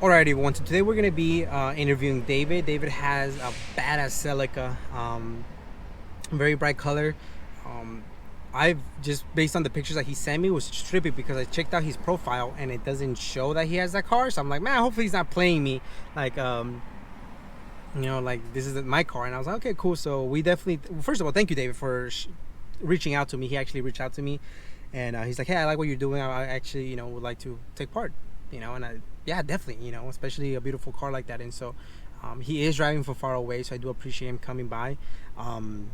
Alright everyone, so today we're going to be interviewing David. David has a badass Celica, very bright color. I've just, based on the pictures that he sent me, was trippy because I checked out his profile and it doesn't show that he has that car. So I'm like, man, hopefully he's not playing me like, like this is my car. And I was like, okay, cool. So we definitely, first of all, thank you, David, for reaching out to me. He actually reached out to me and he's like, hey, I like what you're doing. I actually, would like to take part, and yeah, definitely, especially a beautiful car like that. And so he is driving from far away, so I do appreciate him coming by. I'm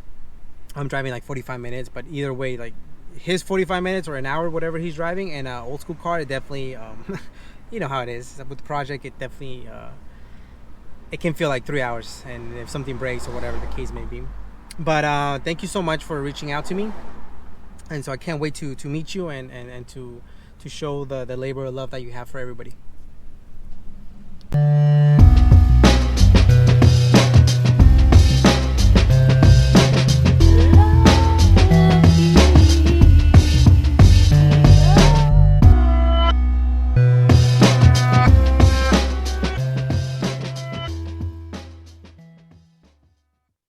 driving like 45 minutes, but either way, like his 45 minutes or an hour, whatever he's driving, and an old school car, it definitely, you know how it is with the project, it definitely, it can feel like 3 hours, and if something breaks or whatever the case may be. But thank you so much for reaching out to me. And so I can't wait to meet you and to show the labor of love that you have for everybody.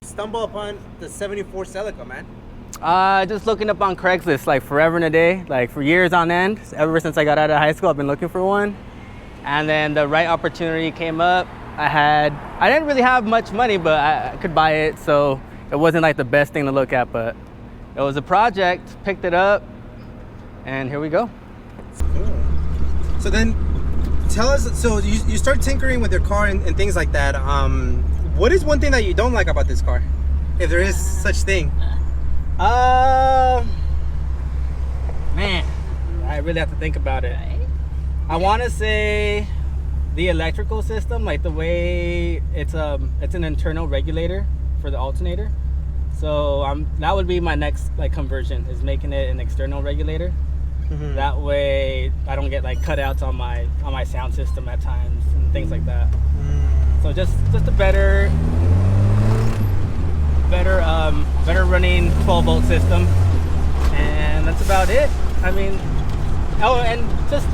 Stumble upon the 74 Celica, man. Just looking up on Craigslist, like forever and a day, like for years on end. Ever since I got out of high school, I've been looking for one. And then the right opportunity came up. I didn't really have much money, but I could buy it. So it wasn't like the best thing to look at, but it was a project, picked it up, and here we go. Cool. So then tell us, so you start tinkering with your car and things like that. What is one thing that you don't like about this car? If there is such thing. Man, I really have to think about it. I want to say the electrical system, like the way it's an internal regulator for the alternator. So that would be my next like conversion, is making it an external regulator. Mm-hmm. That way I don't get like cutouts on my sound system at times and things like that. So just a better running 12-volt system, and that's about it. I mean, oh, and just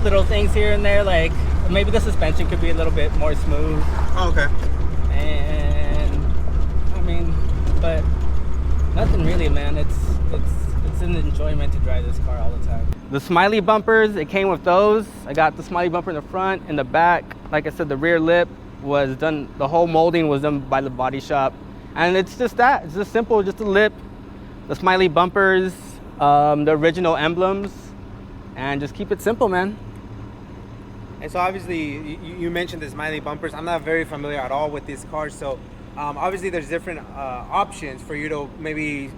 little things here and there, like maybe the suspension could be a little bit more smooth. Oh, okay. And I mean, but nothing really, man. It's an enjoyment to drive this car all the time. The smiley bumpers, it came with those. I got the smiley bumper in the front and the back. Like I said, the rear lip was done, the whole molding was done by the body shop. And it's just that, it's just simple, just the lip, the smiley bumpers, the original emblems, and just keep it simple, man. And so obviously you mentioned the smiley bumpers. I'm not very familiar at all with this car, so obviously there's different options for you to maybe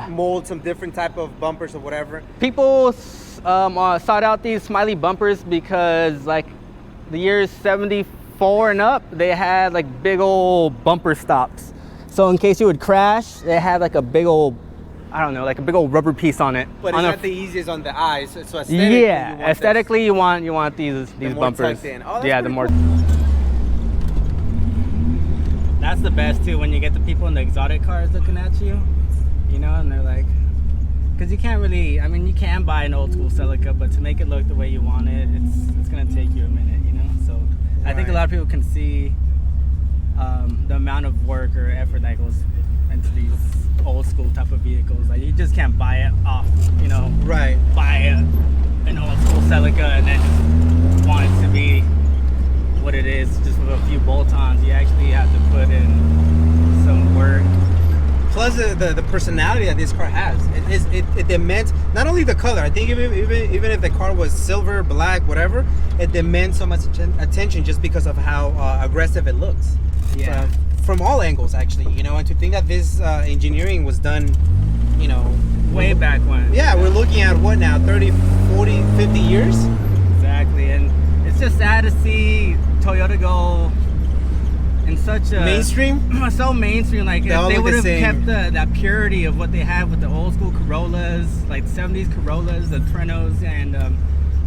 mold some different type of bumpers or whatever. People sought out these smiley bumpers because like the years 74 and up, they had like big old bumper stops. So in case you would crash, they had like a big old, I don't know, like a big old rubber piece on it. But it's not the easiest on the eyes. So aesthetically, aesthetically you want these bumpers. Oh, yeah, the more. Cool. That's the best too, when you get the people in the exotic cars looking at you, and they're like, because you can't really, I mean, you can buy an old school Celica, but to make it look the way you want it, it's gonna take you a minute, So right. I think a lot of people can see the amount of work or effort that goes into these old school type of vehicles. Like you just can't buy it off, Right. Buy an old school Celica and then just want it to be what it is, just with a few bolt-ons. You actually have to put in some work. Plus the personality that this car has, it demands not only the color. I think even if the car was silver, black, whatever, it demands so much attention just because of how aggressive it looks. Yeah. From all angles, actually, and to think that this engineering was done, way back when. Yeah, we're looking at what now, 30, 40, 50 years? Exactly, and it's just sad to see Toyota go in such a mainstream. So mainstream, like if they would have kept that purity of what they had with the old school Corollas, like 70s Corollas, the Trenos, and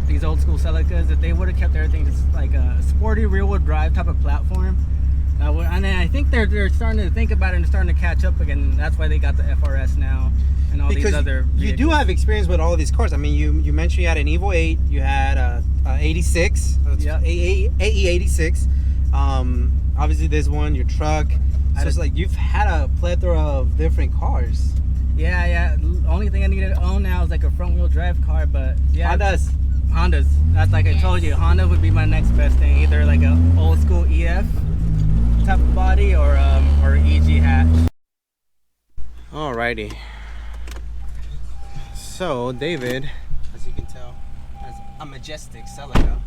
these old school Celicas. If they would have kept everything just like a sporty rear-wheel drive type of platform, and then I think they're starting to think about it and starting to catch up again. That's why they got the FRS now. and all because these other vehicles. You do have experience with all of these cars. I mean, you mentioned you had an Evo 8, you had a 86. Yeah. AE 86. Obviously this one, your truck. So it's like you've had a plethora of different cars. Yeah. The only thing I need to own now is like a front wheel drive car, but yeah. Hondas. That's like I told you, Honda would be my next best thing. Either like a old school EF type of body or EG hatch. Alrighty. So David, as you can tell, has a majestic Celica.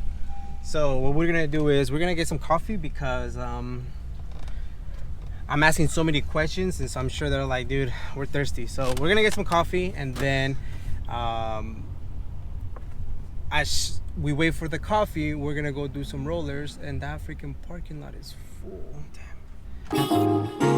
So what we're gonna do is we're gonna get some coffee because I'm asking so many questions, and so I'm sure they're like, dude, we're thirsty. So we're gonna get some coffee, and then as we wait for the coffee, we're gonna go do some rollers, and that freaking parking lot is full. Damn.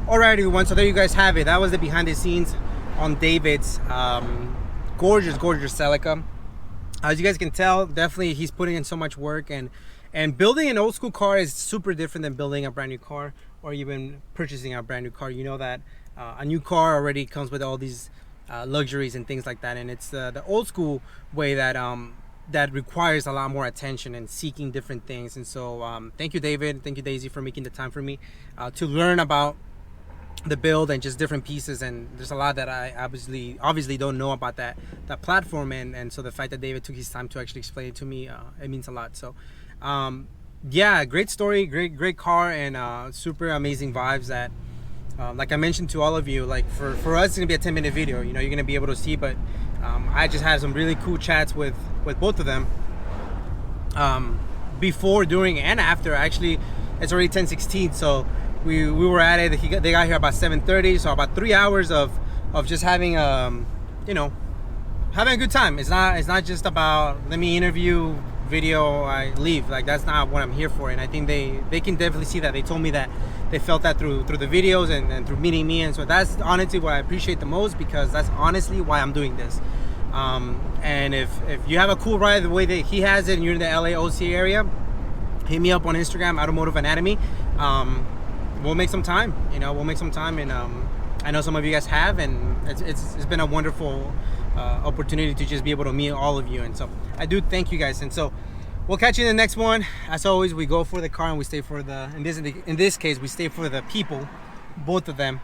Alright everyone, so there you guys have it. That was the behind the scenes on David's gorgeous Celica. As you guys can tell, definitely he's putting in so much work, and building an old school car is super different than building a brand new car or even purchasing a brand new car. You know that a new car already comes with all these luxuries and things like that, and it's the old school way that that requires a lot more attention and seeking different things. And so thank you David, thank you Daisy for making the time for me to learn about the build and just different pieces, and there's a lot that I obviously don't know about that platform, and so the fact that David took his time to actually explain it to me, it means a lot. So yeah, great story, great car, and super amazing vibes that like I mentioned to all of you, like for us it's gonna be a 10-minute video, you know, you're gonna be able to see, but I just had some really cool chats with both of them before, during, and after. Actually, it's already 10:16, so we were at it. They got here about 7:30, so about 3 hours of just having you know, having a good time. It's not just about let me interview, video, I leave. Like, that's not what I'm here for, and I think they can definitely see that. They told me that they felt that through the videos and through meeting me, and so that's honestly what I appreciate the most, because that's honestly why I'm doing this. And if you have a cool ride the way that he has it and you're in the LA OC area, hit me up on Instagram, Automotive Anatomy. We'll make some time, you know, and I know some of you guys have, and it's been a wonderful opportunity to just be able to meet all of you, and so I do thank you guys. And so we'll catch you in the next one. As always, we go for the car and we stay for the, in this case, we stay for the people, both of them.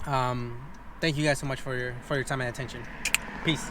Thank you guys so much for your time and attention. Peace.